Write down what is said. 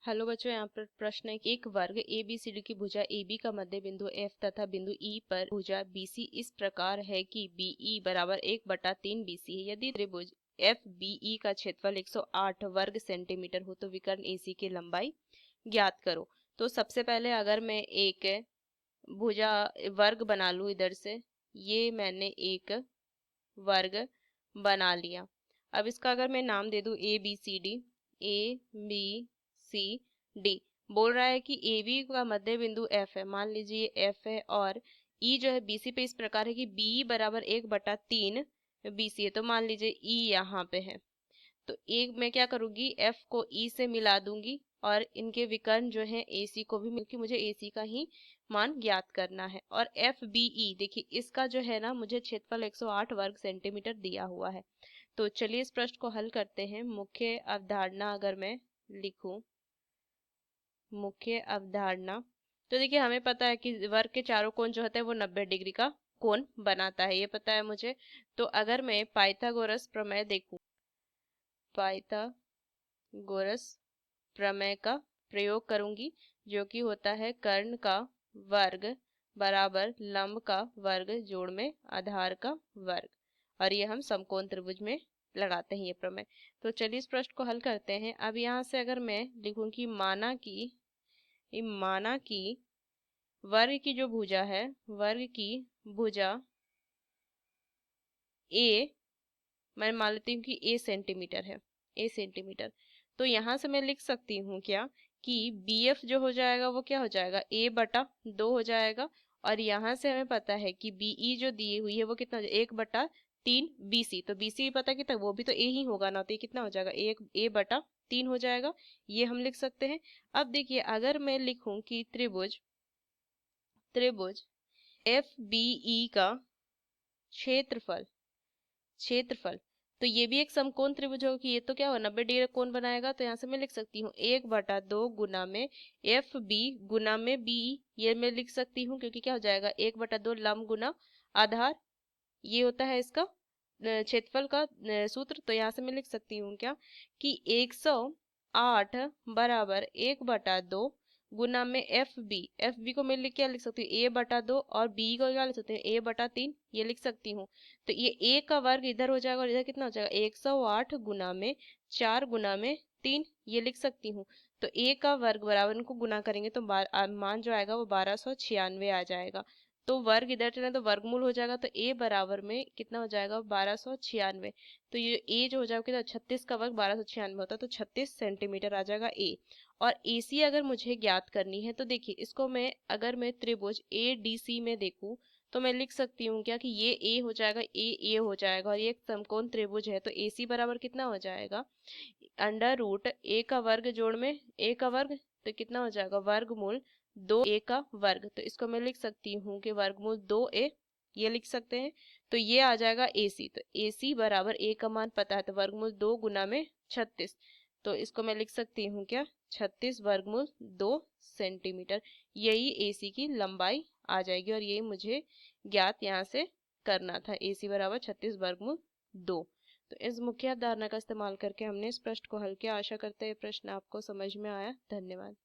Hello बच्चों, यहाँ पर प्रश्न है कि एक वर्ग ए बी सी डी की भुजा ए बी का मध्य बिंदु एफ तथा बिंदु ई पर भुजा बी सी इस प्रकार है कि बी ई बराबर 1/3 बी सी है। यदि त्रिभुज एफ बी ई का क्षेत्रफल 108 वर्ग सेंटीमीटर हो तो विकर्ण ए सी की लंबाई ज्ञात करो। तो सबसे पहले अगर मैं एक भुजा वर्ग बना लूँ, इधर से ये मैंने एक वर्ग बना लिया। अब इसका अगर मैं नाम दे दूं a b c d, a b c d, बोल रहा है कि ए बी का मध्य बिंदु एफ है, मान लीजिए एफ है, और ई जो है बी सी पे इस प्रकार है कि बी बराबर 1/3 बी सी है। तो मान लीजिए ई यहाँ पे है, तो एक मैं क्या करूंगी, एफ को ई से मिला दूंगी और इनके विकर्ण जो है ए सी को भी मिलकर मुझे ए सी का ही मान ज्ञात करना है। और एफ बी ई देखिए, इसका जो है ना, मुझे क्षेत्रफल 108 वर्ग सेंटीमीटर दिया हुआ है। तो चलिए इस प्रश्न को हल करते हैं। मुख्य अवधारणा अगर मैं लिखूं, मुख्य अवधारणा, तो देखिए हमें पता है कि वर्ग के चारों कोण जो होता है वो 90 डिग्री का कोण बनाता है, ये पता है मुझे। तो अगर मैं पाइथागोरस प्रमेय देखूं, पाइथागोरस प्रमेय का प्रयोग करूंगी, जो कि होता है कर्ण का वर्ग बराबर लंब का वर्ग जोड़ में आधार का वर्ग, और ये हम समकोण त्रिभुज में लगाते हैं ये प्रमेय। तो चलिए इस प्रश्न को हल करते हैं। अब यहाँ से अगर मैं लिखूं कि माना कि वर्ग की जो भुजा है, वर्ग की भुजा ए, मैं मान लेती हूँ कि ए सेंटीमीटर है, ए सेंटीमीटर। तो यहाँ से मैं लिख सकती हूँ क्या, कि बी एफ जो हो जाएगा वो क्या हो जाएगा, a/2 हो जाएगा। और यहाँ से हमें पता है कि बी ई जो दी हुई है वो कितना हो जाएगा, 1/3 बी सी। तो बी सी पता कितना, वो भी तो ए ही होगा ना, तो ये कितना हो जाएगा, 1a/3 हो जाएगा, ये हम लिख सकते हैं। अब देखिए अगर मैं लिखूं कि त्रिभुज त्रिभुज एफ बी ई का क्षेत्रफल क्षेत्रफल, तो ये भी एक समकोण त्रिभुज होगा कि ये तो क्या हो, 90 डिग्री कोण बनाएगा। तो यहाँ से मैं लिख सकती हूँ 1/2 गुना में एफ बी गुना में बी, ये मैं लिख सकती हूँ क्योंकि क्या हो जाएगा, 1/2 लंब गुना आधार, ये होता है इसका क्षेत्रफल का सूत्र। तो यहाँ से मैं लिख सकती हूँ क्या, कि 108 बराबर 1/2 गुना में एफ बी को मैं क्या लिख सकती हूँ, a/2, और बी को क्या लिख सकती हूँ, a/3, ये लिख सकती हूँ। तो ये a का वर्ग इधर हो जाएगा और इधर कितना हो जाएगा, 108 गुना में 4 गुना में 3, ये लिख सकती हूँ। तो a का वर्ग बराबर इनको गुना करेंगे तो मान जो आएगा वो 1296 आ जाएगा। तो वर्ग इधर चले तो वर्गमूल हो जाएगा, तो a बराबर में कितना हो जाएगा, 1296। तो ये a जो हो जाएगा कितना, 36 का वर्ग 1296 होता है, तो 36 सेंटीमीटर आ जाएगा a। और AC अगर मुझे ज्ञात करनी है तो देखिए इसको मैं, अगर मैं त्रिभुज ADC में देखूं तो मैं लिख सकती हूँ क्या, कि ये A हो जाएगा, A हो जाएगा, और ये एक समकोण त्रिभुज है। तो AC बराबर कितना हो जाएगा, √ A का वर्ग जोड़ में A का वर्ग, तो कितना हो जाएगा, वर्गमूल 2A का वर्ग। तो इसको मैं लिख सकती हूँ कि वर्गमूल 2A, ये लिख सकते हैं। तो ये आ जाएगा AC। तो AC बराबर A का मान पता है, तो वर्गमूल 2 गुना में 36, तो इसको मैं लिख सकती हूँ क्या, 36 वर्गमूल 2 सेंटीमीटर, यही AC की लंबाई आ जाएगी। और ये मुझे ज्ञात यहाँ से करना था, AC बराबर 36 वर्गमूल 2। तो इस मुख्य अवधारणा का इस्तेमाल करके हमने इस प्रश्न को हल किया। आशा करते हैं प्रश्न आपको समझ में आया। धन्यवाद।